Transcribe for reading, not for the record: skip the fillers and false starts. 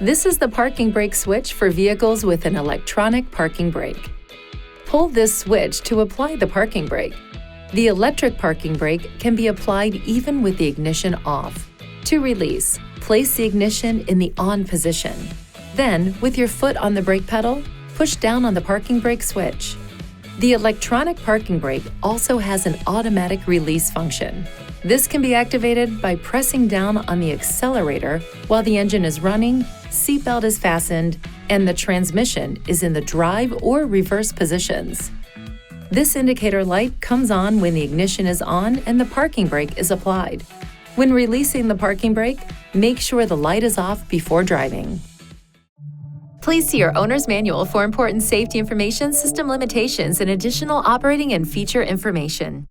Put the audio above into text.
This is the parking brake switch for vehicles with an electronic parking brake. Pull this switch to apply the parking brake. The electric parking brake can be applied even with the ignition off. To release, place the ignition in the on position. Then, with your foot on the brake pedal, push down on the parking brake switch. The electronic parking brake also has an automatic release function. This can be activated by pressing down on the accelerator while the engine is running, seatbelt is fastened, and the transmission is in the drive or reverse positions. This indicator light comes on when the ignition is on and the parking brake is applied. When releasing the parking brake, make sure the light is off before driving. Please see your owner's manual for important safety information, system limitations, and additional operating and feature information.